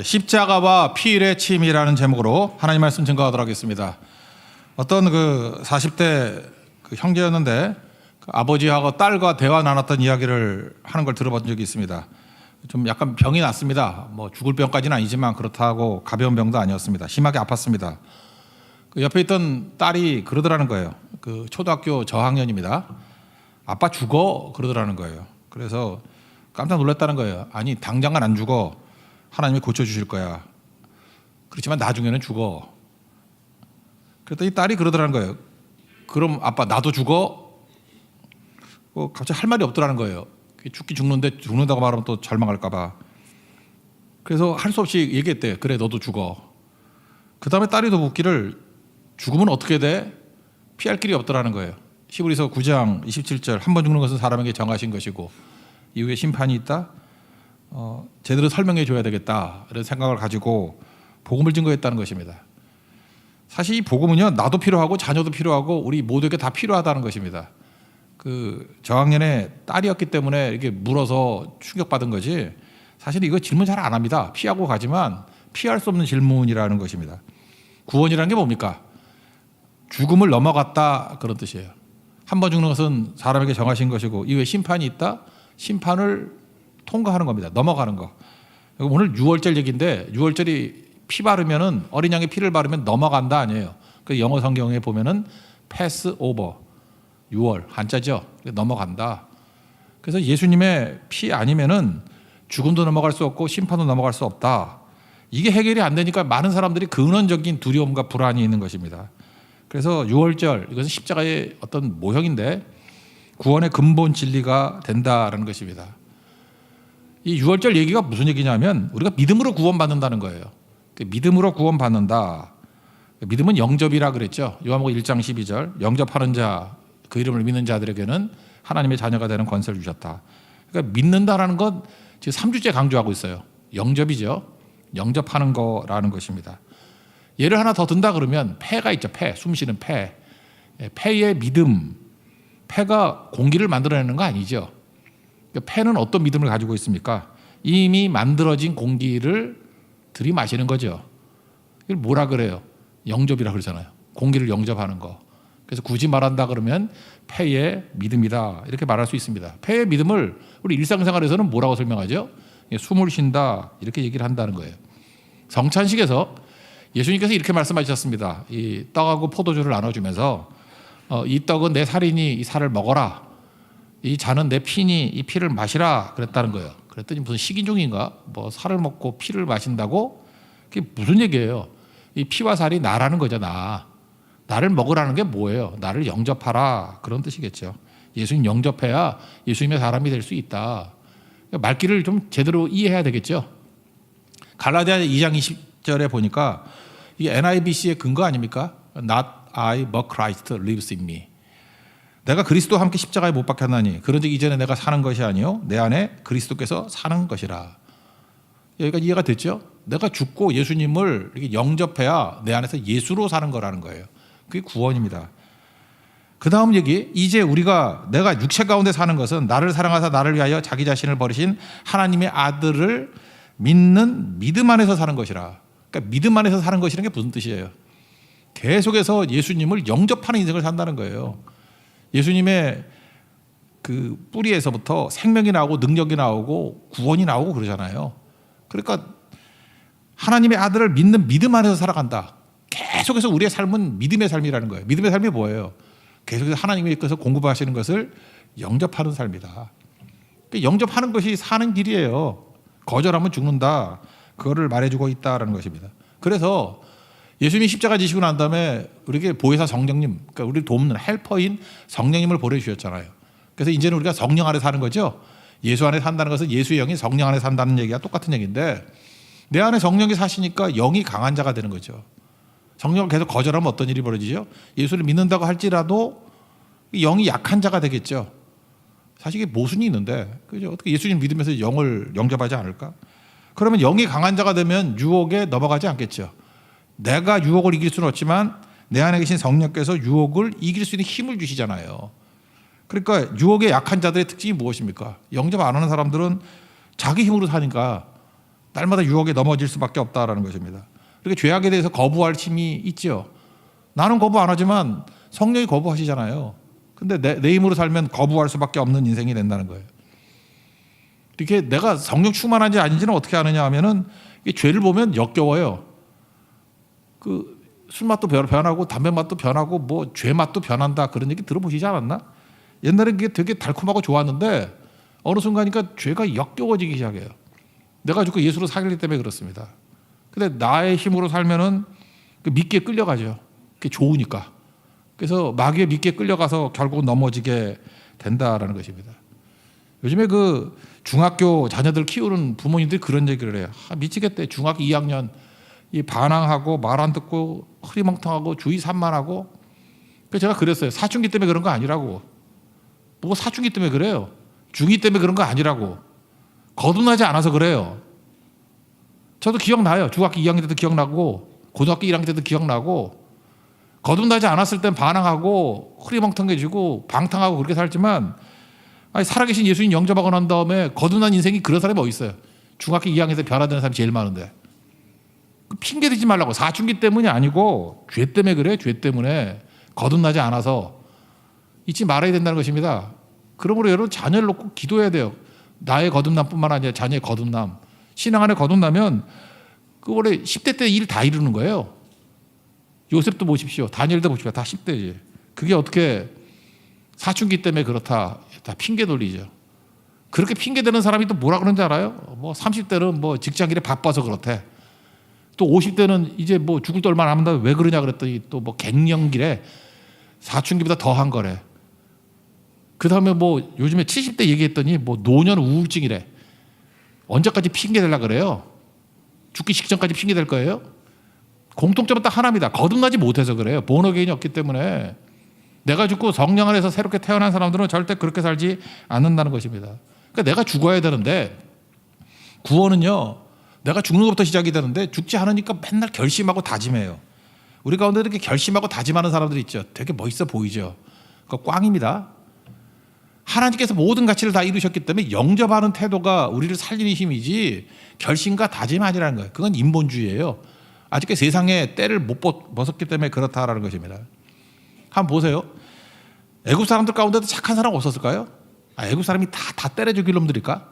십자가와 피일의 침이라는 제목으로 하나님 말씀 증거하도록 하겠습니다. 어떤 40대 형제였는데 아버지하고 딸과 대화 나눴던 이야기를 하는 걸 들어본 적이 있습니다. 좀 약간 병이 났습니다. 뭐 죽을 병까지는 아니지만 그렇다고 가벼운 병도 아니었습니다. 심하게 아팠습니다. 그 옆에 있던 딸이 그러더라는 거예요. 그 초등학교 저학년입니다. 아빠 죽어 그러더라는 거예요. 그래서 깜짝 놀랐다는 거예요. 아니 당장은 안 죽어. 하나님이 고쳐주실 거야. 그렇지만 나중에는 죽어. 그랬더니 딸이 그러더라는 거예요. 그럼 아빠 나도 죽어? 갑자기 할 말이 없더라는 거예요. 죽기 죽는데 죽는다고 말하면 또 절망할까 봐. 그래서 할 수 없이 얘기했대. 그래 너도 죽어. 그 다음에 딸이 더 묻기를 죽으면 어떻게 돼? 피할 길이 없더라는 거예요. 히브리서 9장 27절 한 번 죽는 것은 사람에게 정하신 것이고 이후에 심판이 있다. 제대로 설명해 줘야 되겠다 이런 생각을 가지고 복음을 증거했다는 것입니다. 사실 이 복음은요 나도 필요하고 자녀도 필요하고 우리 모두에게 다 필요하다는 것입니다. 그 저학년의 딸이었기 때문에 이렇게 물어서 충격받은 거지 사실 이거 질문 잘 안 합니다. 피하고 가지만 피할 수 없는 질문이라는 것입니다. 구원이라는 게 뭡니까? 죽음을 넘어갔다 그런 뜻이에요. 한 번 죽는 것은 사람에게 정하신 것이고 이후에 심판이 있다. 심판을 통과하는 겁니다. 넘어가는 거. 오늘 6월절 얘기인데 6월절이 피 바르면은 어린 양의 피를 바르면 넘어간다 아니에요. 그 영어 성경에 보면은 pass over 6월 한자죠. 넘어간다. 그래서 예수님의 피 아니면은 죽음도 넘어갈 수 없고 심판도 넘어갈 수 없다. 이게 해결이 안 되니까 많은 사람들이 근원적인 두려움과 불안이 있는 것입니다. 그래서 6월절 이것은 십자가의 어떤 모형인데 구원의 근본 진리가 된다라는 것입니다. 이 6월절 얘기가 무슨 얘기냐면 우리가 믿음으로 구원받는다는 거예요. 믿음으로 구원받는다. 믿음은 영접이라 그랬죠. 요한복음 1장 12절 영접하는 자 그 이름을 믿는 자들에게는 하나님의 자녀가 되는 권세를 주셨다. 그러니까 믿는다라는 건 지금 3주째 강조하고 있어요. 영접이죠. 영접하는 거라는 것입니다. 예를 하나 더 든다 그러면 폐가 있죠. 폐, 숨쉬는 폐. 폐의 믿음. 폐가 공기를 만들어내는 거 아니죠. 폐는 어떤 믿음을 가지고 있습니까? 이미 만들어진 공기를 들이마시는 거죠. 이걸 뭐라 그래요? 영접이라 그러잖아요. 공기를 영접하는 거. 그래서 굳이 말한다 그러면 폐의 믿음이다 이렇게 말할 수 있습니다. 폐의 믿음을 우리 일상생활에서는 뭐라고 설명하죠? 숨을 쉰다 이렇게 얘기를 한다는 거예요. 성찬식에서 예수님께서 이렇게 말씀하셨습니다. 이 떡하고 포도주를 나눠주면서 이 떡은 내 살이니 이 살을 먹어라. 이 잔은 내 피니 이 피를 마시라 그랬다는 거예요. 그랬더니 무슨 식인종인가? 뭐 살을 먹고 피를 마신다고? 그게 무슨 얘기예요? 이 피와 살이 나라는 거죠. 나를 먹으라는 게 뭐예요? 나를 영접하라 그런 뜻이겠죠. 예수님 영접해야 예수님의 사람이 될 수 있다. 말귀를 좀 제대로 이해해야 되겠죠. 갈라디아 2장 20절에 보니까 이게 NIBC의 근거 아닙니까? Not I but Christ lives in me. 내가 그리스도와 함께 십자가에 못 박혔나니 그런즉 이전에 내가 사는 것이 아니요 내 안에 그리스도께서 사는 것이라. 여기가 이해가 됐죠? 내가 죽고 예수님을 이렇게 영접해야 내 안에서 예수로 사는 거라는 거예요. 그게 구원입니다. 그 다음 얘기, 이제 내가 육체 가운데 사는 것은 나를 사랑하사 나를 위하여 자기 자신을 버리신 하나님의 아들을 믿는 믿음 안에서 사는 것이라. 그러니까 믿음 안에서 사는 것이라는 게 무슨 뜻이에요? 계속해서 예수님을 영접하는 인생을 산다는 거예요. 예수님의 그 뿌리에서부터 생명이 나오고 능력이 나오고 구원이 나오고 그러잖아요. 그러니까 하나님의 아들을 믿는 믿음 안에서 살아간다. 계속해서 우리의 삶은 믿음의 삶이라는 거예요. 믿음의 삶이 뭐예요? 계속해서 하나님께서 공급하시는 것을 영접하는 삶이다. 영접하는 것이 사는 길이에요. 거절하면 죽는다. 그거를 말해주고 있다라는 것입니다. 그래서 예수님이 십자가 지시고 난 다음에 우리에게 보혜사 성령님, 그러니까 우리를 돕는 헬퍼인 성령님을 보내주셨잖아요. 그래서 이제는 우리가 성령 안에 사는 거죠. 예수 안에 산다는 것은 예수의 영이 성령 안에 산다는 얘기가 똑같은 얘기인데 내 안에 성령이 사시니까 영이 강한 자가 되는 거죠. 성령을 계속 거절하면 어떤 일이 벌어지죠? 예수를 믿는다고 할지라도 영이 약한 자가 되겠죠. 사실 이게 모순이 있는데 그죠? 어떻게 예수님 믿으면서 영을 영접하지 않을까? 그러면 영이 강한 자가 되면 유혹에 넘어가지 않겠죠. 내가 유혹을 이길 수는 없지만 내 안에 계신 성령께서 유혹을 이길 수 있는 힘을 주시잖아요. 그러니까 유혹에 약한 자들의 특징이 무엇입니까? 영접 안 하는 사람들은 자기 힘으로 사니까 날마다 유혹에 넘어질 수밖에 없다라는 것입니다. 그렇게 죄악에 대해서 거부할 힘이 있죠. 나는 거부 안 하지만 성령이 거부하시잖아요. 근데 내 힘으로 살면 거부할 수밖에 없는 인생이 된다는 거예요. 이렇게 내가 성령 충만한지 아닌지는 어떻게 아느냐 하면은 죄를 보면 역겨워요. 그 술 맛도 변하고 담배 맛도 변하고 뭐 죄 맛도 변한다 그런 얘기 들어보시지 않았나? 옛날에 그게 되게 달콤하고 좋았는데 어느 순간이니까 죄가 역겨워지기 시작해요. 내가 죽고 예수로 살기 때문에 그렇습니다. 근데 나의 힘으로 살면은 그 미끼에 끌려가죠. 그게 좋으니까. 그래서 마귀의 미끼에 끌려가서 결국 넘어지게 된다라는 것입니다. 요즘에 그 중학교 자녀들 키우는 부모님들이 그런 얘기를 해요. 미치겠대. 중학교 2학년 이 반항하고 말 안 듣고 흐리멍텅하고 주의 산만하고. 그래서 제가 그랬어요. 사춘기 때문에 그런 거 아니라고. 뭐 사춘기 때문에 그래요. 중2 때문에 그런 거 아니라고. 거듭나지 않아서 그래요. 저도 기억나요. 중학교 2학년 때도 기억나고 고등학교 1학년 때도 기억나고 거듭나지 않았을 땐 반항하고 흐리멍텅해지고 방탕하고 그렇게 살지만 아니, 살아계신 예수님 영접하고 난 다음에 거듭난 인생이 그런 사람이 어디 있어요. 중학교 2학년 때 변화되는 사람이 제일 많은데. 핑계 대지 말라고. 사춘기 때문이 아니고 죄 때문에 그래. 죄 때문에 거듭나지 않아서 잊지 말아야 된다는 것입니다. 그러므로 여러분 자녀를 놓고 기도해야 돼요. 나의 거듭남뿐만 아니라 자녀의 거듭남. 신앙 안에 거듭나면 그 원래 10대 때 일 다 이루는 거예요. 요셉도 보십시오. 다니엘도 보십시오. 다 10대지. 그게 어떻게 사춘기 때문에 그렇다. 다 핑계 돌리죠. 그렇게 핑계 대는 사람이 또 뭐라 그러는지 알아요? 뭐 30대는 뭐 직장 일에 바빠서 그렇대. 또 50대는 이제 뭐 죽을 때 얼마 남았다 왜 그러냐 그랬더니 또 뭐 갱년기래. 사춘기보다 더한 거래. 그 다음에 뭐 요즘에 70대 얘기했더니 뭐 노년 우울증이래. 언제까지 핑계 대려고 그래요? 죽기 직전까지 핑계 댈 거예요? 공통점은 딱 하나입니다. 거듭나지 못해서 그래요. 본어게인이 없기 때문에. 내가 죽고 성령 안에서 새롭게 태어난 사람들은 절대 그렇게 살지 않는다는 것입니다. 그러니까 내가 죽어야 되는데 구원은요. 내가 죽는 것부터 시작이 되는데 죽지 않으니까 맨날 결심하고 다짐해요. 우리 가운데 이렇게 결심하고 다짐하는 사람들이 있죠. 되게 멋있어 보이죠. 그거 꽝입니다. 하나님께서 모든 가치를 다 이루셨기 때문에 영접하는 태도가 우리를 살리는 힘이지 결심과 다짐이 아니라는 거예요. 그건 인본주의예요. 아직 세상에 때를 못 벗었기 때문에 그렇다라는 것입니다. 한번 보세요. 애굽 사람들 가운데도 착한 사람 없었을까요? 애굽 사람이 다 때려 죽일 놈들일까?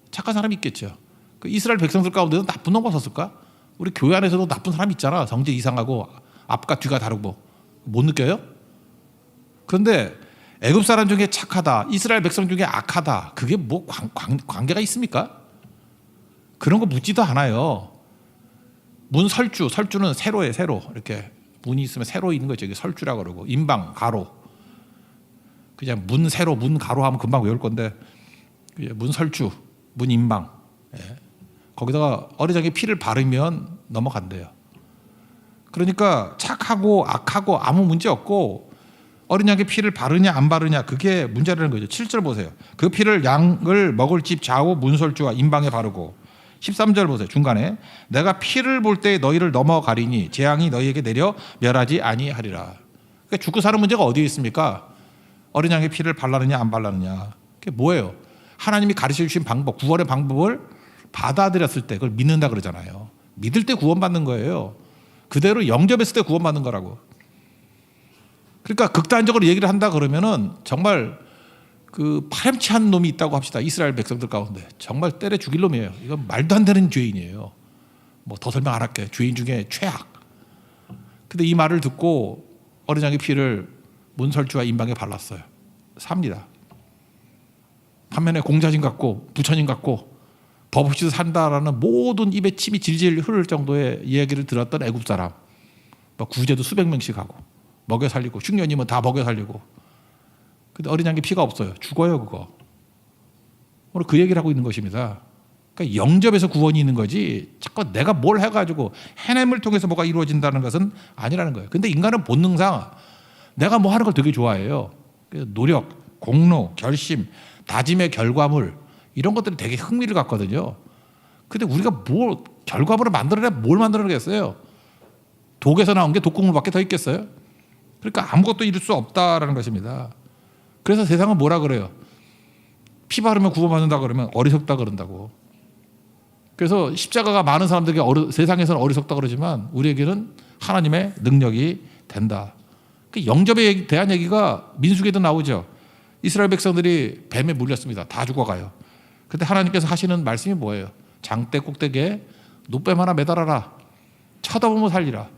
착한 사람이 있겠죠. 그 이스라엘 백성들 가운데도 나쁜 놈 없었을까? 우리 교회 안에서도 나쁜 사람 있잖아. 성질 이상하고 앞과 뒤가 다르고. 못 느껴요? 그런데 애굽 사람 중에 착하다, 이스라엘 백성 중에 악하다, 그게 뭐 관계가 있습니까? 그런 거 묻지도 않아요. 설주는 세로예요. 세로. 이렇게 문이 있으면 세로 있는 거죠. 설주라고 그러고 인방, 가로. 그냥 세로, 가로 하면 금방 외울 건데 설주, 인방. 예. 거기다가 어리석게 피를 바르면 넘어간대요. 그러니까 착하고 악하고 아무 문제 없고 어린 양의 피를 바르냐 안 바르냐 그게 문제라는 거죠. 7절 보세요. 그 피를 양을 먹을 집 좌우 문설주와 인방에 바르고 13절 보세요. 중간에 내가 피를 볼 때 너희를 넘어가리니 재앙이 너희에게 내려 멸하지 아니하리라. 그러니까 죽고 사는 문제가 어디에 있습니까? 어린 양의 피를 발라느냐 안 발라느냐. 그게 뭐예요? 하나님이 가르쳐 주신 방법, 구원의 방법을 받아들였을 때 그걸 믿는다 그러잖아요. 믿을 때 구원받는 거예요. 그대로 영접했을 때 구원받는 거라고. 그러니까 극단적으로 얘기를 한다 그러면은 정말 그 파렴치한 놈이 있다고 합시다. 이스라엘 백성들 가운데 정말 때려 죽일 놈이에요. 이건 말도 안 되는 죄인이에요. 뭐 더 설명 안 할게. 죄인 중에 최악. 근데 이 말을 듣고 어린 양의 피를 문설주와 인방에 발랐어요. 삽니다. 반면에 공자님 같고 부처님 같고 법 없이도 산다라는 모든 입에 침이 질질 흐를 정도의 이야기를 들었던 애굽 사람, 구제도 수백 명씩 하고 먹여 살리고 흉년이면 다 먹여 살리고. 근데 어린 양의 피가 없어요. 죽어요 그거. 오늘 그 얘기를 하고 있는 것입니다. 그러니까 영접에서 구원이 있는 거지 자꾸 내가 뭘 해가지고 해냄을 통해서 뭐가 이루어진다는 것은 아니라는 거예요. 근데 인간은 본능상 내가 뭐 하는 걸 되게 좋아해요. 노력, 공로, 결심, 다짐의 결과물 이런 것들이 되게 흥미를 갖거든요. 근데 우리가 뭘 결과물을 만들어내 뭘 만들어내겠어요? 독에서 나온 게 독국물밖에 더 있겠어요? 그러니까 아무것도 이룰 수 없다라는 것입니다. 그래서 세상은 뭐라 그래요? 피 바르면 구원받는다 그러면 어리석다 그런다고. 그래서 십자가가 많은 사람들에게 세상에서는 어리석다 그러지만 우리에게는 하나님의 능력이 된다. 그 영접에 대한 얘기가 민수기에도 나오죠. 이스라엘 백성들이 뱀에 물렸습니다. 다 죽어가요. 그때 하나님께서 하시는 말씀이 뭐예요? 장대 꼭대기에 노뱀 하나 매달아라. 쳐다보면 살리라.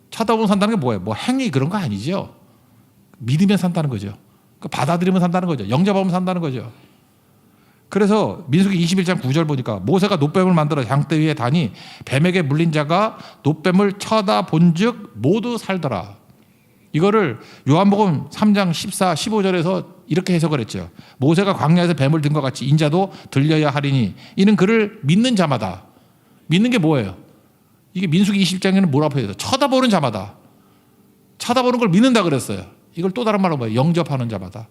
쳐다보면 산다는 게 뭐예요? 뭐 행위 그런 거 아니죠. 믿으면 산다는 거죠. 받아들이면 산다는 거죠. 영접하면 산다는 거죠. 그래서 민수기 21장 9절 보니까 모세가 노뱀을 만들어 장대 위에 다니 뱀에게 물린 자가 노뱀을 쳐다본 즉 모두 살더라. 이거를 요한복음 3장 14, 15절에서 이렇게 해석을 했죠. 모세가 광야에서 뱀을 든 것 같이 인자도 들려야 하리니 이는 그를 믿는 자마다. 믿는 게 뭐예요? 이게 민수기 20장에는 뭐라고 해서 쳐다보는 자마다. 쳐다보는 걸 믿는다 그랬어요. 이걸 또 다른 말로 뭐예요? 영접하는 자마다.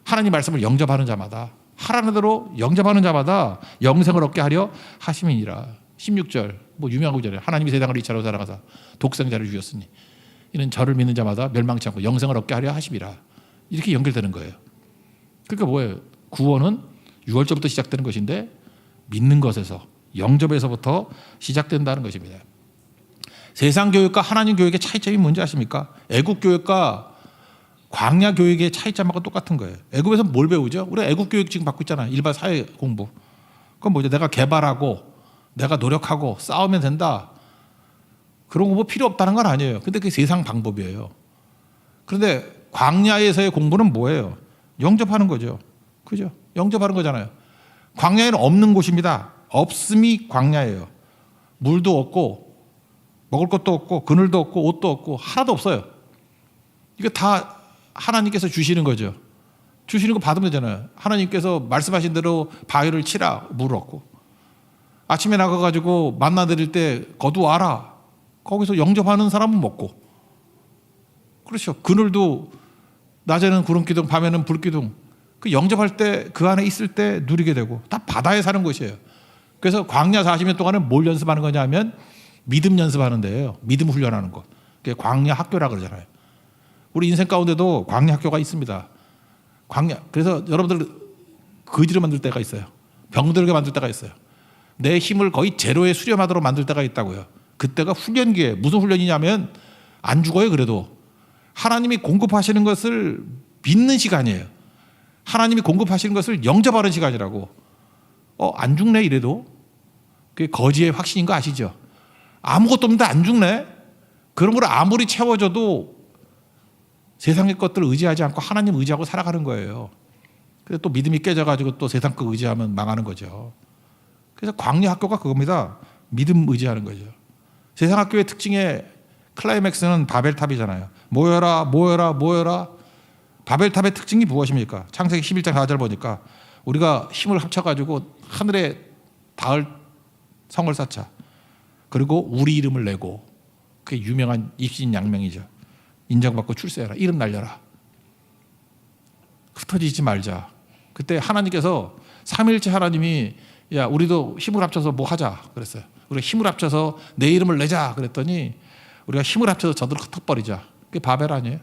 하나님 말씀을 영접하는 자마다. 하라는 대로 영접하는 자마다 영생을 얻게 하려 하심이니라. 16절 뭐 유명한 구절이에요. 하나님이 세상을 이처럼 사랑하사 독생자를 주셨으니 이는 저를 믿는 자마다 멸망치 않고 영생을 얻게 하려 하심이라. 이렇게 연결되는 거예요. 그러니까 뭐예요? 구원은 6월절부터 시작되는 것인데 믿는 것에서 영접에서부터 시작된다는 것입니다. 세상 교육과 하나님 교육의 차이점이 뭔지 아십니까? 애국 교육과 광야 교육의 차이점하고 똑같은 거예요. 애국에서 뭘 배우죠? 우리 애국 교육 지금 받고 있잖아요. 일반 사회 공부. 그건 뭐죠? 내가 개발하고 내가 노력하고 싸우면 된다. 그런 공부 필요 없다는 건 아니에요. 근데 그게 세상 방법이에요. 그런데 광야에서의 공부는 뭐예요? 영접하는 거죠. 그죠? 영접하는 거잖아요. 광야에는 없는 곳입니다. 없음이 광야예요. 물도 없고 먹을 것도 없고 그늘도 없고 옷도 없고 하나도 없어요. 이거 다 하나님께서 주시는 거죠. 주시는 거 받으면 되잖아요. 하나님께서 말씀하신 대로 바위를 치라. 물 얻고 아침에 나가가지고 만나 드릴 때 거두와라. 거기서 영접하는 사람은 먹고 그렇죠. 그늘도 낮에는 구름기둥 밤에는 불기둥 그 영접할 때 그 안에 있을 때 누리게 되고 다 바다에 사는 곳이에요. 그래서 광야 40년 동안은 뭘 연습하는 거냐면 믿음 연습하는 데예요. 믿음 훈련하는 것. 그게 광야 학교라 그러잖아요. 우리 인생 가운데도 광야 학교가 있습니다. 광야. 그래서 여러분들 거지로 만들 때가 있어요. 병들게 만들 때가 있어요. 내 힘을 거의 제로에 수렴하도록 만들 때가 있다고요. 그때가 훈련기에 무슨 훈련이냐면 안 죽어요. 그래도 하나님이 공급하시는 것을 믿는 시간이에요. 하나님이 공급하시는 것을 영접하는 시간이라고. 안 죽네 이래도 그게 거지의 확신인 거 아시죠? 아무것도 없는데 안 죽네. 그런 걸 아무리 채워줘도 세상의 것들을 의지하지 않고 하나님 의지하고 살아가는 거예요. 그래서 또 믿음이 깨져가지고 또 세상 거 의지하면 망하는 거죠. 그래서 광야 학교가 그겁니다. 믿음 의지하는 거죠. 세상 학교의 특징의 클라이맥스는 바벨탑이잖아요. 모여라 모여라 모여라. 바벨탑의 특징이 무엇입니까? 창세기 11장 4절 보니까 우리가 힘을 합쳐가지고 하늘에 닿을 성을 쌓자. 그리고 우리 이름을 내고 그게 유명한 입신양명이죠. 인정받고 출세해라. 이름 날려라. 흩어지지 말자. 그때 하나님께서 삼위일체 하나님이 야 우리도 힘을 합쳐서 뭐 하자 그랬어요. 우리가 힘을 합쳐서 내 이름을 내자 그랬더니 우리가 힘을 합쳐서 저들을 흩어버리자. 그게 바벨 아니에요?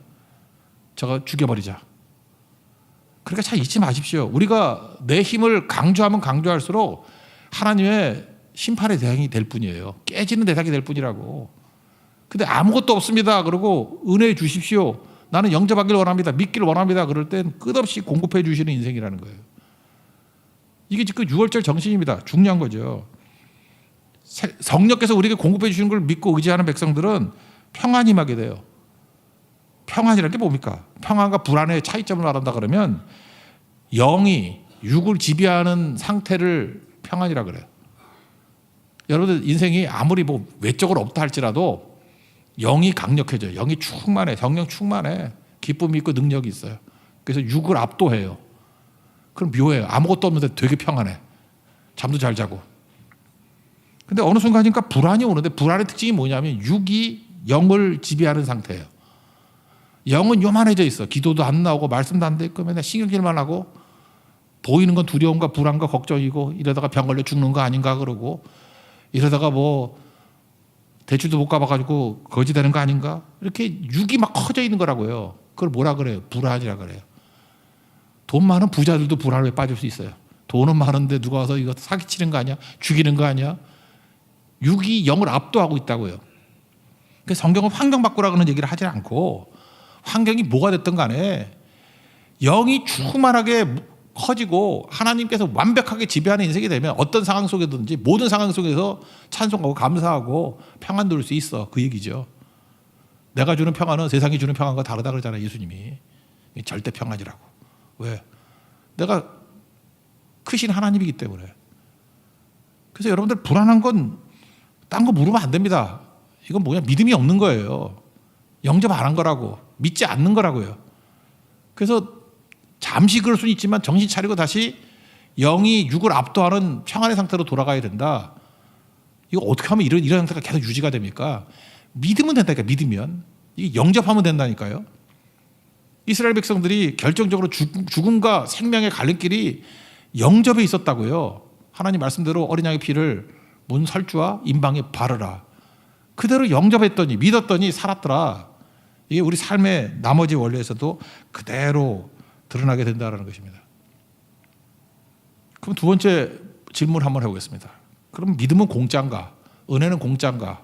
저거 죽여버리자. 그러니까 잘 잊지 마십시오. 우리가 내 힘을 강조하면 강조할수록 하나님의 심판의 대상이 될 뿐이에요. 깨지는 대상이 될 뿐이라고. 근데 아무것도 없습니다. 그러고 은혜 주십시오. 나는 영접하기를 원합니다. 믿기를 원합니다. 그럴 땐 끝없이 공급해 주시는 인생이라는 거예요. 이게 지금 6월절 정신입니다. 중요한 거죠. 성령께서 우리에게 공급해 주시는 걸 믿고 의지하는 백성들은 평안이 임하게 돼요. 평안이라는 게 뭡니까? 평안과 불안의 차이점을 말한다 그러면 영이 육을 지배하는 상태를 평안이라 그래요. 여러분들 인생이 아무리 뭐 외적으로 없다 할지라도 영이 강력해져요. 영이 충만해. 성령 충만해. 기쁨이 있고 능력이 있어요. 그래서 육을 압도해요. 그럼 묘해요. 아무것도 없는데 되게 평안해. 잠도 잘 자고. 근데 어느 순간이니까 불안이 오는데 불안의 특징이 뭐냐면 육이 영을 지배하는 상태예요. 영은 요만해져 있어. 기도도 안 나오고 말씀도 안 되고 맨날 신경질만 하고 보이는 건 두려움과 불안과 걱정이고 이러다가 병 걸려 죽는 거 아닌가 그러고 이러다가 뭐 대출도 못 갚아가지고 거지 되는 거 아닌가 이렇게 육이 막 커져 있는 거라고요. 그걸 뭐라 그래요? 불안이라 그래요. 돈 많은 부자들도 불안에 빠질 수 있어요. 돈은 많은데 누가 와서 이거 사기치는 거 아니야? 죽이는 거 아니야? 육이 영을 압도하고 있다고요. 그래서 성경은 환경 바꾸라고는 얘기를 하지 않고 환경이 뭐가 됐든 간에 영이 충만하게 커지고 하나님께서 완벽하게 지배하는 인생이 되면 어떤 상황 속에든지 모든 상황 속에서 찬송하고 감사하고 평안 누릴 수 있어. 그 얘기죠. 내가 주는 평안은 세상이 주는 평안과 다르다 그러잖아요. 예수님이. 절대 평안이라고. 왜? 내가 크신 하나님이기 때문에. 그래서 여러분들 불안한 건 딴 거 물으면 안 됩니다. 이건 뭐냐? 믿음이 없는 거예요. 영접 안 한 거라고. 믿지 않는 거라고요. 그래서 잠시 그럴 수는 있지만 정신 차리고 다시 영이 육을 압도하는 평안의 상태로 돌아가야 된다. 이거 어떻게 하면 이런 상태가 계속 유지가 됩니까? 믿으면 된다니까. 믿으면. 이게 영접하면 된다니까요. 이스라엘 백성들이 결정적으로 죽음과 생명의 갈림길이 영접에 있었다고요. 하나님 말씀대로 어린 양의 피를 문 설주와 임방에 바르라. 그대로 영접했더니 믿었더니 살았더라. 이게 우리 삶의 나머지 원리에서도 그대로 드러나게 된다는 것입니다. 그럼 두 번째 질문 한번 해보겠습니다. 그럼 믿음은 공짜인가? 은혜는 공짜인가?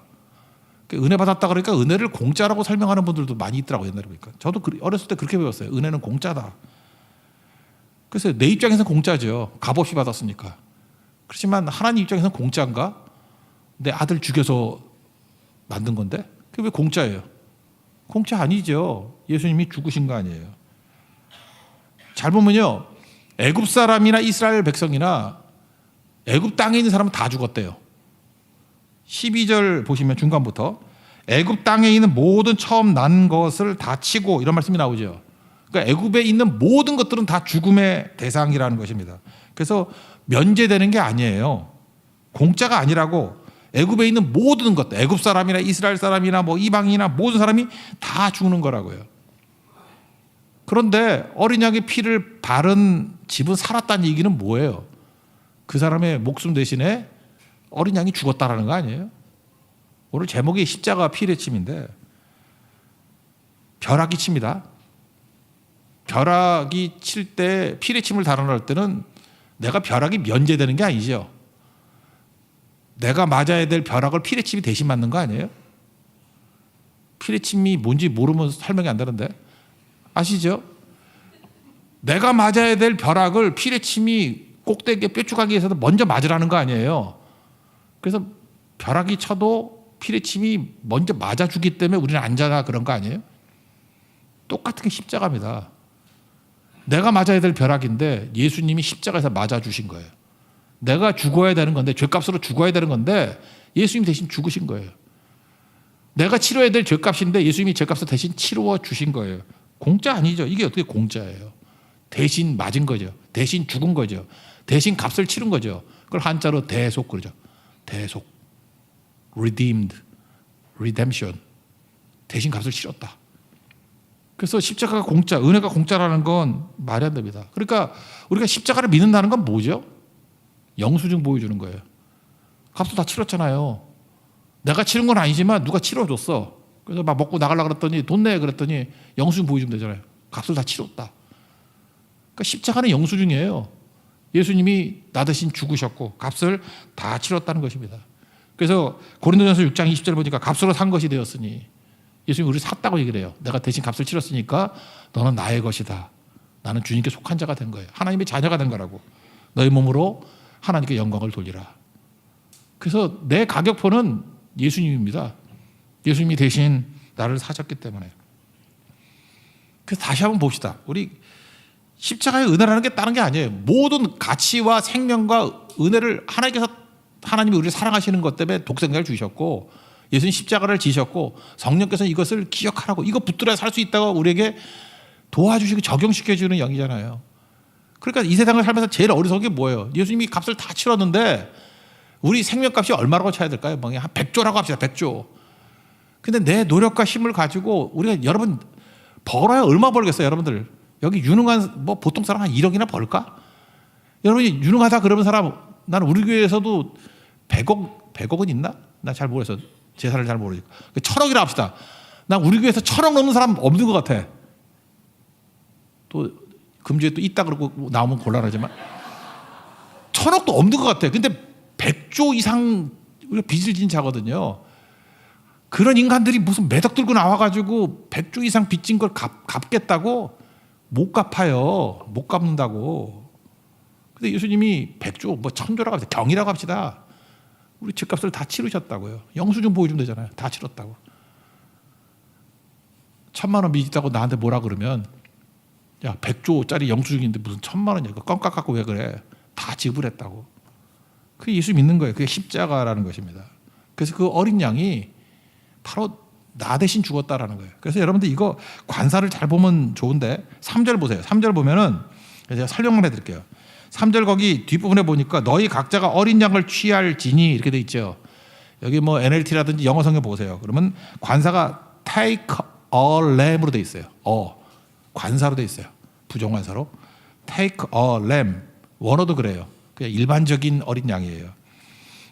은혜 받았다 그러니까 은혜를 공짜라고 설명하는 분들도 많이 있더라고요. 옛날에 보니까. 저도 어렸을 때 그렇게 배웠어요. 은혜는 공짜다. 그래서 내 입장에서는 공짜죠. 값없이 받았으니까. 그렇지만 하나님 입장에서는 공짜인가? 내 아들 죽여서 만든 건데? 그게 왜 공짜예요? 공짜 아니죠. 예수님이 죽으신 거 아니에요. 잘 보면요. 애굽 사람이나 이스라엘 백성이나 애굽 땅에 있는 사람은 다 죽었대요. 12절 보시면 중간부터 애굽 땅에 있는 모든 처음 난 것을 다 치고 이런 말씀이 나오죠. 그러니까 애굽에 있는 모든 것들은 다 죽음의 대상이라는 것입니다. 그래서 면제되는 게 아니에요. 공짜가 아니라고. 애굽에 있는 모든 것, 애굽 사람이나 이스라엘 사람이나 뭐 이방인이나 모든 사람이 다 죽는 거라고요. 그런데 어린 양의 피를 바른 집은 살았다는 얘기는 뭐예요? 그 사람의 목숨 대신에 어린 양이 죽었다라는 거 아니에요? 오늘 제목이 십자가 피레침인데 벼락이 칩니다. 벼락이 칠 때 피레침을 다뤄낼 때는 내가 벼락이 면제되는 게 아니죠. 내가 맞아야 될 벼락을 피레침이 대신 맞는 거 아니에요? 피레침이 뭔지 모르면 설명이 안 되는데 아시죠? 내가 맞아야 될 벼락을 피레침이 꼭대기에 뾰족하게 해서 먼저 맞으라는 거 아니에요? 그래서 벼락이 쳐도 피레침이 먼저 맞아주기 때문에 우리는 안전하 그런 거 아니에요? 똑같은 게 십자가입니다. 내가 맞아야 될 벼락인데 예수님이 십자가에서 맞아주신 거예요. 내가 죽어야 되는 건데 죄값으로 죽어야 되는 건데 예수님이 대신 죽으신 거예요. 내가 치러야 될 죄값인데 예수님이 죄값을 대신 치루어 주신 거예요. 공짜 아니죠. 이게 어떻게 공짜예요? 대신 맞은 거죠. 대신 죽은 거죠. 대신 값을 치른 거죠. 그걸 한자로 대속 그러죠. 대속, redeemed, redemption. 대신 값을 치렀다. 그래서 십자가가 공짜, 은혜가 공짜라는 건 말이 안 됩니다. 그러니까 우리가 십자가를 믿는다는 건 뭐죠? 영수증 보여주는 거예요. 값도 다 치렀잖아요. 내가 치른 건 아니지만 누가 치러줬어. 그래서 막 먹고 나가려고 그랬더니 돈 내 그랬더니 영수증 보여주면 되잖아요. 값을 다 치렀다. 그러니까 십자가는 영수증이에요. 예수님이 나 대신 죽으셨고 값을 다 치렀다는 것입니다. 그래서 고린도전서 6장 20절 보니까 값으로 산 것이 되었으니 예수님이 우리를 샀다고 얘기를 해요. 내가 대신 값을 치렀으니까 너는 나의 것이다. 나는 주님께 속한 자가 된 거예요. 하나님의 자녀가 된 거라고. 너의 몸으로 하나님께 영광을 돌리라. 그래서 내 가격표는 예수님입니다. 예수님이 대신 나를 사셨기 때문에. 그래서 다시 한번 봅시다. 우리 십자가의 은혜라는 게 다른 게 아니에요. 모든 가치와 생명과 은혜를 하나님이 우리를 사랑하시는 것 때문에 독생자를 주셨고 예수님 십자가를 지셨고 성령께서는 이것을 기억하라고 이거 붙들어야 살 수 있다고 우리에게 도와주시고 적용시켜주는 영이잖아요. 그러니까 이 세상을 살면서 제일 어리석은 게 뭐예요? 예수님이 값을 다 치렀는데 우리 생명값이 얼마라고 쳐야 될까요? 한 100조라고 합시다. 100조. 근데 내 노력과 힘을 가지고 우리가 여러분 벌어야 얼마 벌겠어요? 여러분들 여기 유능한 뭐 보통 사람 한 1억이나 벌까? 여러분이 유능하다 그러는 사람 나는 우리 교회에서도 100억은 있나? 나 잘 모르겠어. 재산을 잘 모르니까 1000억이라 합시다. 나 우리 교회에서 1000억 넘는 사람 없는 것 같아. 또 금주에 또 있다 그러고 나오면 곤란하지만 천억도 없는 것 같아요. 근데 100조 이상 우리가 빚을 진 자거든요. 그런 인간들이 무슨 매덕 들고 나와가지고 100조 이상 빚진 걸 갚겠다고? 못 갚아요. 못 갚는다고. 근데 예수님이 100조, 뭐 1000조라고 합시다. 경이라고 합시다. 우리 집값을 다 치르셨다고요. 영수증 보여주면 되잖아요. 다 치렀다고. 1000만 원 빚 있다고 나한테 뭐라 그러면, 야 100조짜리 영수증인데 무슨 1000만 원이야. 이거 껌 깎고 왜 그래. 다 지불했다고. 그게 예수 믿는 거예요. 그게 십자가라는 것입니다. 그래서 그 어린 양이 바로 나 대신 죽었다라는 거예요. 그래서 여러분들 이거 관사를 잘 보면 좋은데 3절 보세요. 3절 보면은 제가 설명만 해드릴게요. 3절 거기 뒷부분에 보니까 너희 각자가 어린 양을 취할지니 이렇게 돼 있죠. 여기 뭐 NLT라든지 영어 성경 보세요. 그러면 관사가 take a lamb으로 돼 있어요. 관사로 돼 있어요. 부정관사로 take a lamb. 원어도 그래요. 그냥 일반적인 어린 양이에요.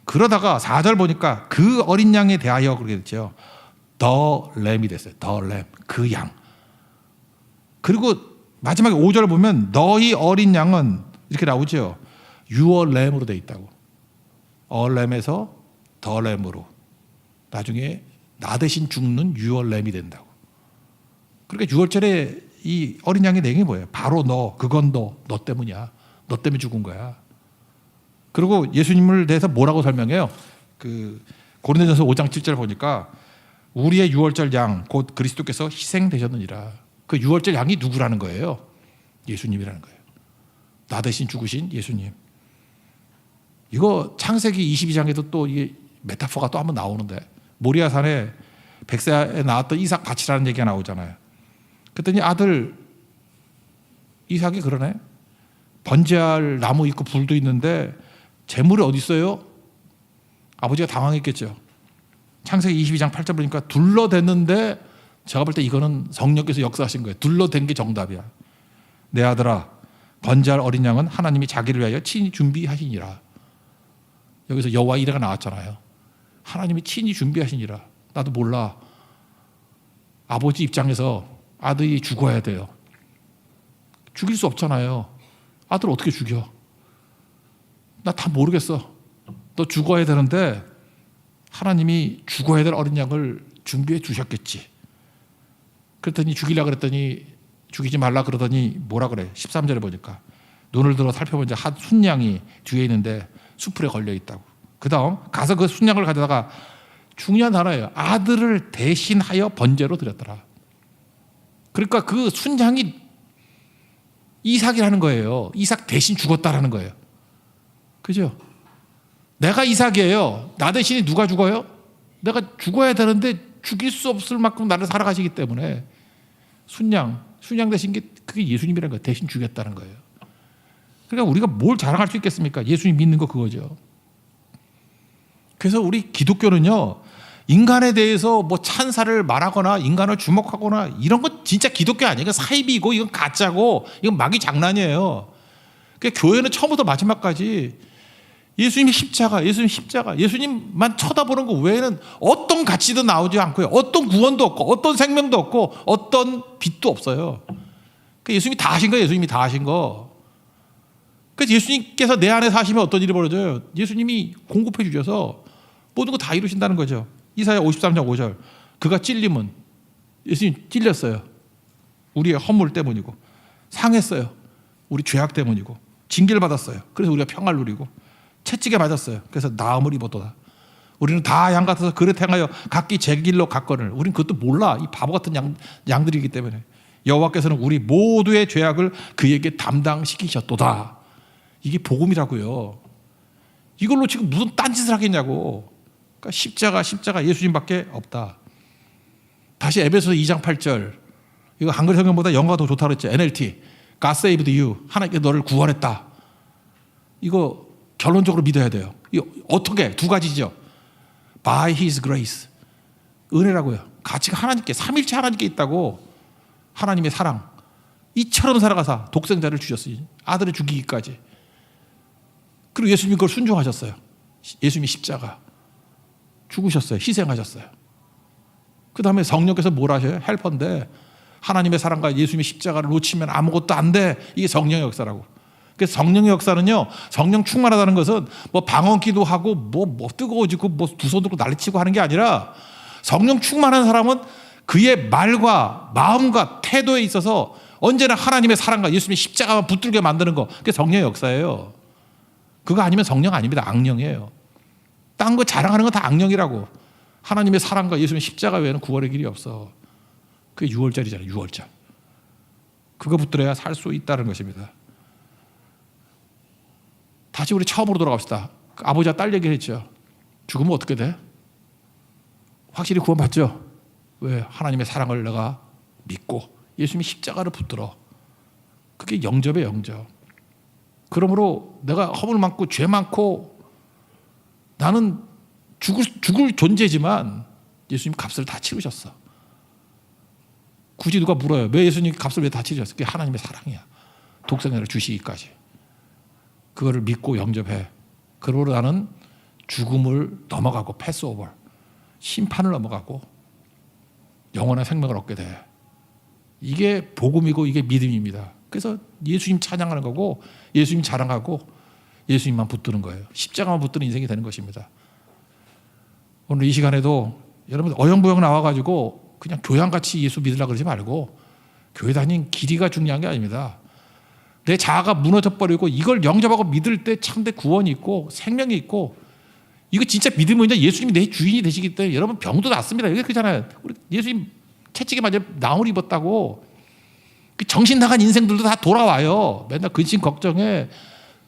그러다가 4절 보니까 그 어린 양에 대하여 그렇게 됐죠. The lamb이 됐어요. The lamb. 그 양. 그리고 마지막에 5절 보면 너희 어린 양은 이렇게 나오죠. Your lamb으로 돼 있다고. A lamb에서 The lamb으로. 나중에 나 대신 죽는 Your lamb이 된다고. 그러니까 6월절에 이 어린 양의 내용이 뭐예요? 바로 너, 그건 너 때문이야. 너 때문에 죽은 거야. 그리고 예수님을 대해서 뭐라고 설명해요? 그 고린도전서 5장 7절 보니까 우리의 6월절 양 곧 그리스도께서 희생되셨느니라. 그 6월절 양이 누구라는 거예요? 예수님이라는 거예요. 나 대신 죽으신 예수님. 이거 창세기 22장에도 또 이게 메타포가 또 한번 나오는데 모리아산에 백사에 나왔던 이삭 밭이라는 얘기가 나오잖아요. 그랬더니 아들 이삭이 그러네. 번제할 나무 있고 불도 있는데 재물이 어디 있어요? 아버지가 당황했겠죠. 창세기 22장 8절 보니까 둘러댔는데 제가 볼 때 이거는 성령께서 역사하신 거예요. 둘러댄 게 정답이야. 내 아들아 번제할 어린 양은 하나님이 자기를 위하여 친히 준비하시니라. 여기서 여호와 이레가 나왔잖아요. 하나님이 친히 준비하시니라. 나도 몰라. 아버지 입장에서 아들이 죽어야 돼요. 죽일 수 없잖아요. 아들 어떻게 죽여? 나 다 모르겠어. 너 죽어야 되는데 하나님이 죽어야 될 어린 양을 준비해 주셨겠지. 그랬더니 죽이려고 그랬더니 죽이지 말라 그러더니 뭐라 그래? 13절에 보니까 눈을 들어 살펴보니 한 순양이 뒤에 있는데 수풀에 걸려 있다고. 그 다음 가서 그 순양을 가져다가 중요한 단어예요. 아들을 대신하여 번제로 드렸더라. 그러니까 그 순양이 이삭이라는 거예요. 이삭 대신 죽었다라는 거예요. 그죠? 내가 이삭이에요. 나 대신에 누가 죽어요? 내가 죽어야 되는데 죽일 수 없을 만큼 나를 살아가시기 때문에 순양 대신 게 그게 예수님이라는 거예요. 대신 죽였다는 거예요. 그러니까 우리가 뭘 자랑할 수 있겠습니까? 예수님 믿는 거 그거죠. 그래서 우리 기독교는요, 인간에 대해서 뭐 찬사를 말하거나 인간을 주목하거나 이런 건 진짜 기독교 아니에요. 이건 사이비고 이건 가짜고 이건 마귀 장난이에요. 그러니까 교회는 처음부터 마지막까지 예수님의 십자가, 예수님만 쳐다보는 것 외에는 어떤 가치도 나오지 않고요. 어떤 구원도 없고 어떤 생명도 없고 어떤 빛도 없어요. 그러니까 예수님이 다 하신 거예요. 예수님이 다 하신 거. 그래서 예수님께서 내 안에 사시면 어떤 일이 벌어져요? 예수님이 공급해 주셔서 모든 거 다 이루신다는 거죠. 이사야 53장 5절. 그가 찔림은 예수님 찔렸어요. 우리의 허물 때문이고 상했어요. 우리 죄악 때문이고 징계를 받았어요. 그래서 우리가 평화를 누리고 채찍에 맞았어요. 그래서 나음을 입었도다. 우리는 다 양 같아서 그릇 행하여 각기 제 길로 갔거늘. 우리는 그것도 몰라. 이 바보 같은 양들이기 때문에 여호와께서는 우리 모두의 죄악을 그에게 담당시키셨도다. 이게 복음이라고요. 이걸로 지금 무슨 딴짓을 하겠냐고. 그러니까 십자가 예수님밖에 없다. 다시 에베소서 2장 8절. 이거 한글 성경보다 영어가 더 좋다고 그랬죠. NLT. God saved you. 하나님께 너를 구원했다. 이거 결론적으로 믿어야 돼요. 이거 어떻게? 두 가지죠. By His grace. 은혜라고요. 가치가 하나님께, 삼일체 하나님께 있다고. 하나님의 사랑. 이처럼 살아가사 독생자를 주셨으니 아들을 죽이기까지. 그리고 예수님이 그걸 순종하셨어요. 예수님이 십자가. 죽으셨어요. 희생하셨어요. 그 다음에 성령께서 뭘 하셔요? 헬퍼인데 하나님의 사랑과 예수님의 십자가를 놓치면 아무것도 안 돼. 이게 성령의 역사라고. 그래서 성령의 역사는요, 성령 충만하다는 것은 뭐 방언기도 하고 뭐 뜨거워지고 뭐 두 손 들고 난리치고 하는 게 아니라 성령 충만한 사람은 그의 말과 마음과 태도에 있어서 언제나 하나님의 사랑과 예수님의 십자가만 붙들게 만드는 거, 그게 성령의 역사예요. 그거 아니면 성령 아닙니다. 악령이에요. 딴 거 자랑하는 건 다 악령이라고. 하나님의 사랑과 예수님의 십자가 외에는 구원의 길이 없어. 그게 6월절이잖아요. 6월절. 그거 붙들어야 살 수 있다는 것입니다. 다시 우리 처음으로 돌아갑시다. 아버지와 딸 얘기를 했죠. 죽으면 어떻게 돼? 확실히 구원받죠. 왜? 하나님의 사랑을 내가 믿고 예수님이 십자가를 붙들어. 그게 영접이에요. 영접. 그러므로 내가 허물 많고 죄 많고 나는 죽을 존재지만 예수님 값을 다 치르셨어. 굳이 누가 물어요. 왜 예수님 값을 왜 다 치르셨어? 그게 하나님의 사랑이야. 독생자를 주시기까지. 그거를 믿고 영접해. 그러므로 나는 죽음을 넘어가고 패스오버, 심판을 넘어가고 영원한 생명을 얻게 돼. 이게 복음이고 이게 믿음입니다. 그래서 예수님 찬양하는 거고 예수님 자랑하고 예수님만 붙드는 거예요. 십자가만 붙드는 인생이 되는 것입니다. 오늘 이 시간에도 여러분 어영부영 나와가지고 그냥 교양같이 예수 믿으려고 그러지 말고 교회 다니는 길이가 중요한 게 아닙니다. 내 자아가 무너져 버리고 이걸 영접하고 믿을 때 참된 구원이 있고 생명이 있고 이거 진짜 믿으면 예수님이 내 주인이 되시기 때문에 여러분 병도 낫습니다. 이게 그렇잖아요. 우리 예수님 채찍에 맞아 나무를 입었다고 그 정신 나간 인생들도 다 돌아와요. 맨날 근심 걱정에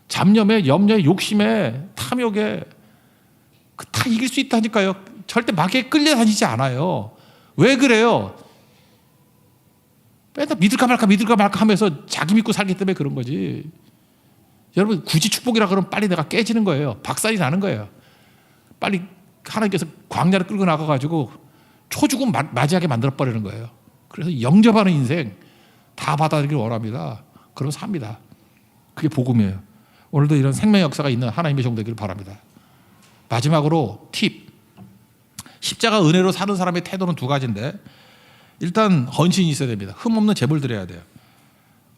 잡념에 염려에 욕심에 탐욕에 다 이길 수 있다니까요. 절대 마귀에 끌려다니지 않아요. 왜 그래요? 맨날 믿을까 말까 하면서 자기 믿고 살기 때문에 그런 거지. 여러분 굳이 축복이라 그러면 빨리 내가 깨지는 거예요. 박살이 나는 거예요. 빨리 하나님께서 광야를 끌고 나가가지고 초죽음 맞이하게 만들어버리는 거예요. 그래서 영접하는 인생 다 받아들이길 원합니다. 그럼 삽니다. 그게 복음이에요. 오늘도 이런 생명의 역사가 있는 하나님의 종 되기를 바랍니다. 마지막으로 팁. 십자가 은혜로 사는 사람의 태도는 두 가지인데 일단 헌신이 있어야 됩니다. 흠없는 제물 드려야 돼요.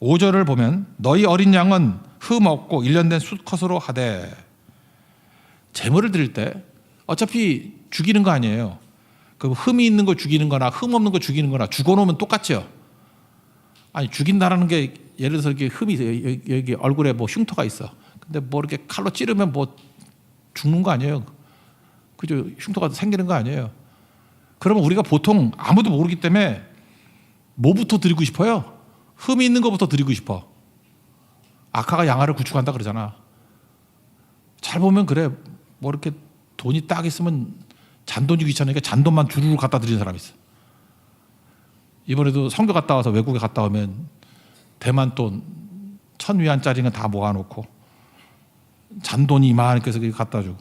5절을 보면 너희 어린 양은 흠 없고 일련된 수컷으로 하되. 제물을 드릴 때 어차피 죽이는 거 아니에요. 그 흠이 있는 거 죽이는 거나 흠 없는 거 죽이는 거나 죽어놓으면 똑같죠. 아니 죽인다라는 게 예를 들어서 이렇게 흠이 있어요. 여기 얼굴에 뭐 흉터가 있어. 근데 뭐 이렇게 칼로 찌르면 뭐 죽는 거 아니에요. 그죠? 흉터가 생기는 거 아니에요. 그러면 우리가 보통 아무도 모르기 때문에 뭐부터 드리고 싶어요? 흠이 있는 것부터 드리고 싶어. 악화가 양화를 구축한다 그러잖아. 잘 보면 그래. 뭐 이렇게 돈이 딱 있으면 잔돈이 귀찮으니까 잔돈만 주르르 갖다 드리는 사람이 있어. 이번에도 선교 갔다 와서 외국에 갔다 오면 대만 돈 1,000위안짜리는 다 모아놓고 잔돈이 이만하니까 갖다 주고.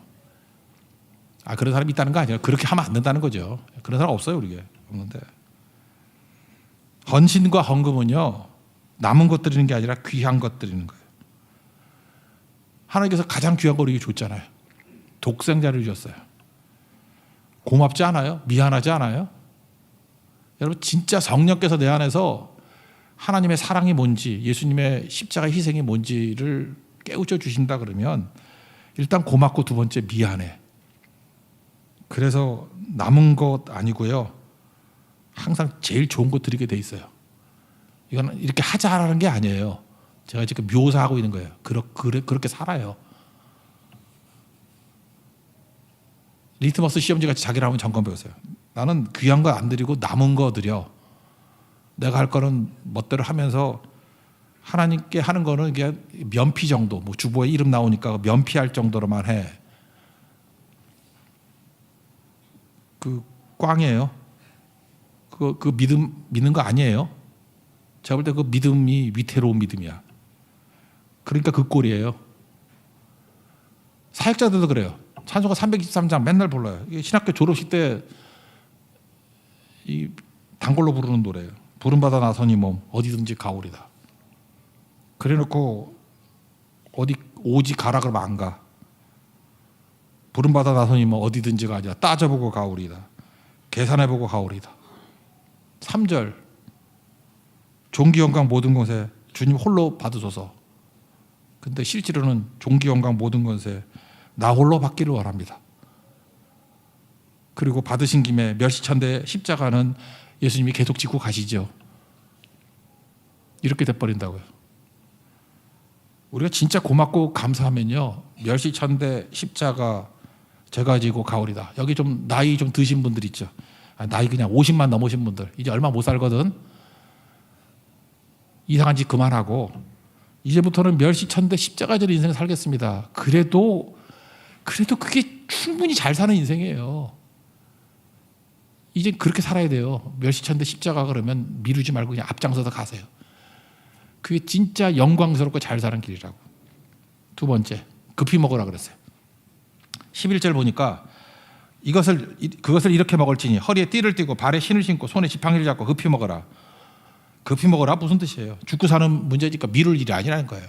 그런 사람이 있다는 거 아니에요. 그렇게 하면 안 된다는 거죠. 그런 사람 없어요. 우리가 없는데. 헌신과 헌금은요 남은 것 드리는 게 아니라 귀한 것 드리는 거예요. 하나님께서 가장 귀한 거 우리에게 줬잖아요. 독생자를 주셨어요. 고맙지 않아요? 미안하지 않아요? 여러분 진짜 성령께서 내 안에서 하나님의 사랑이 뭔지 예수님의 십자가의 희생이 뭔지를 깨우쳐 주신다 그러면 일단 고맙고 두 번째 미안해. 그래서 남은 것 아니고요. 항상 제일 좋은 거 드리게 돼 있어요. 이건 이렇게 하자라는 게 아니에요. 제가 지금 묘사하고 있는 거예요. 그렇게 살아요. 리트머스 시험지 같이 자기를 한번 점검해 보세요. 나는 귀한 거 안 드리고 남은 거 드려. 내가 할 거는 멋대로 하면서 하나님께 하는 거는 이게 면피 정도, 뭐 주보에 이름 나오니까 면피할 정도로만 해. 그 꽝이에요. 그 믿는 거 아니에요. 제가 볼 때 그 믿음이 위태로운 믿음이야. 그러니까 그 꼴이에요. 사역자들도 그래요. 찬송가 323장 맨날 불러요. 이게 신학교 졸업식 때 이 단골로 부르는 노래예요. 부름받아 나서니 몸 어디든지 가오리다. 그래놓고 어디 오지 가라 그러면 안 가. 부름받아 나서니 뭐 어디든지가 아니라 따져보고 가오리다. 계산해보고 가오리다. 3절 존귀 영광 모든 곳에 주님 홀로 받으소서. 근데 실제로는 종기 영광 모든 것에 나 홀로 받기를 원합니다. 그리고 받으신 김에 멸시천대 십자가는 예수님이 계속 지고 가시죠. 이렇게 돼버린다고요. 우리가 진짜 고맙고 감사하면요, 멸시천대 십자가 제가 지고 가오리다. 여기 좀 나이 좀 드신 분들 있죠. 나이 그냥 50만 넘으신 분들, 이제 얼마 못 살거든. 이상한 짓 그만하고 이제부터는 멸시천대 십자가절 인생을 살겠습니다. 그래도 그게 충분히 잘 사는 인생이에요. 이제 그렇게 살아야 돼요. 멸시천대 십자가 그러면 미루지 말고 그냥 앞장서서 가세요. 그게 진짜 영광스럽고 잘 사는 길이라고. 두 번째, 급히 먹으라 그랬어요. 11절 보니까 그것을 이렇게 먹을지니 허리에 띠를 띠고 발에 신을 신고 손에 지팡이를 잡고 급히 먹어라. 급히 먹어라 무슨 뜻이에요? 죽고 사는 문제니까 미룰 일이 아니라는 거예요.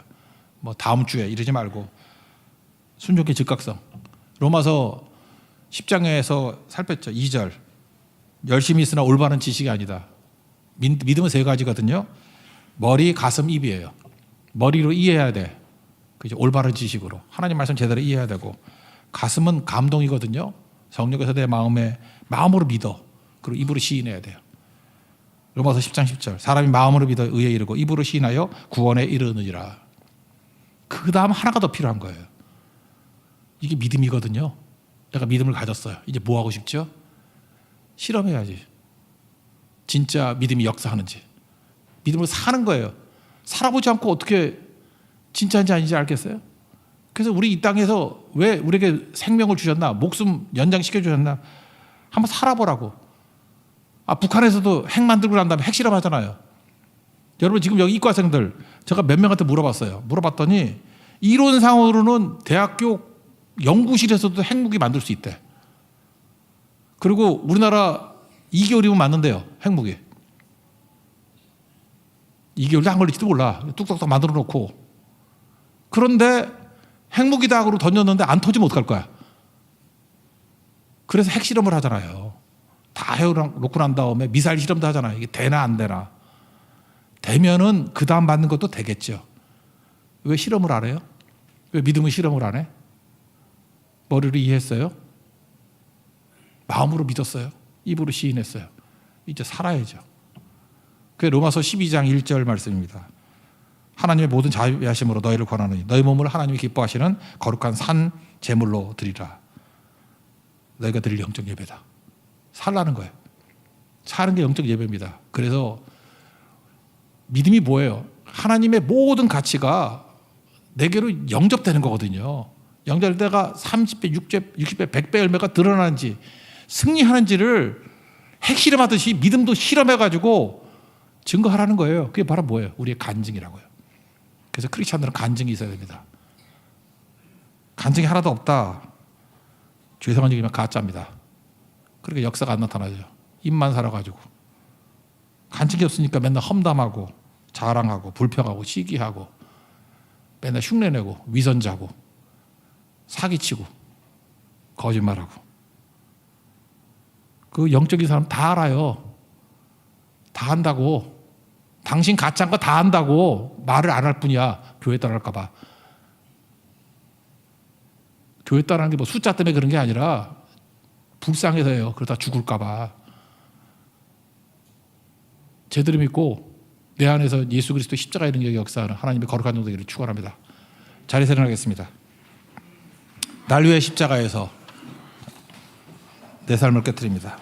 뭐 다음 주에 이러지 말고 순종의 즉각성. 로마서 10장에서 살폈죠. 2절. 열심히 있으나 올바른 지식이 아니다. 믿음은 세 가지거든요. 머리, 가슴, 입이에요. 머리로 이해해야 돼. 그죠? 올바른 지식으로 하나님 말씀 제대로 이해해야 되고, 가슴은 감동이거든요. 성령께서 내 마음으로 믿어. 그리고 입으로 시인해야 돼요. 로마서 10장 10절. 사람이 마음으로 믿어 의에 이르고 입으로 시인하여 구원에 이르느니라. 그 다음 하나가 더 필요한 거예요. 이게 믿음이거든요. 내가 믿음을 가졌어요. 이제 뭐 하고 싶죠? 실험해야지. 진짜 믿음이 역사하는지. 믿음을 사는 거예요. 살아보지 않고 어떻게 진짜인지 아닌지 알겠어요? 그래서 우리 이 땅에서 왜 우리에게 생명을 주셨나? 목숨 연장시켜 주셨나? 한번 살아보라고. 북한에서도 핵 만들고 난 다음에 핵 실험하잖아요. 여러분 지금 여기 이과생들 제가 몇 명한테 물어봤더니 이론상으로는 대학교 연구실에서도 핵무기 만들 수 있대. 그리고 우리나라 2개월이면 맞는데요. 핵무기. 2개월도 안 걸릴지도 몰라. 뚝딱딱 만들어 놓고. 그런데 핵무기다 하고 던졌는데 안 터지면 어떡할 거야? 그래서 핵실험을 하잖아요. 다 해놓고 난 다음에 미사일 실험도 하잖아요. 이게 되나 안 되나. 되면은 그 다음 받는 것도 되겠죠. 왜 실험을 안 해요? 왜 믿음은 실험을 안 해? 머리로 이해했어요? 마음으로 믿었어요? 입으로 시인했어요? 이제 살아야죠. 그게 로마서 12장 1절 말씀입니다. 하나님의 모든 자비하심으로 너희를 권하노니 너희 몸을 하나님이 기뻐하시는 거룩한 산 제물로 드리라. 너희가 드릴 영적 예배다. 살라는 거예요. 사는 게 영적 예배입니다. 그래서 믿음이 뭐예요? 하나님의 모든 가치가 내게로 영접되는 거거든요. 영접될 때가 30배, 60배, 100배 열매가 드러나는지 승리하는지를 핵실험하듯이 믿음도 실험해가지고 증거하라는 거예요. 그게 바로 뭐예요? 우리의 간증이라고요. 그래서 크리스찬들은 간증이 있어야 됩니다. 간증이 하나도 없다. 죄송한 얘기면 가짜입니다. 그렇게 역사가 안 나타나죠. 입만 살아가지고. 간증이 없으니까 맨날 험담하고 자랑하고 불평하고 시기하고 맨날 흉내내고 위선자고 사기치고 거짓말하고. 그 영적인 사람 다 알아요. 다 안다고. 당신 가짜인 거 다 안다고 말을 안 할 뿐이야. 교회 따라할까 봐. 교회 따라하는 게 뭐 숫자 때문에 그런 게 아니라 불쌍해서요. 그러다 죽을까 봐. 제대로 믿고 내 안에서 예수 그리스도 십자가의 능력의 역사하는 하나님의 거룩한 영되기를 축원합니다. 자리에서 일어나겠습니다. 날 위해 십자가에서 내 삶을 깨뜨립니다.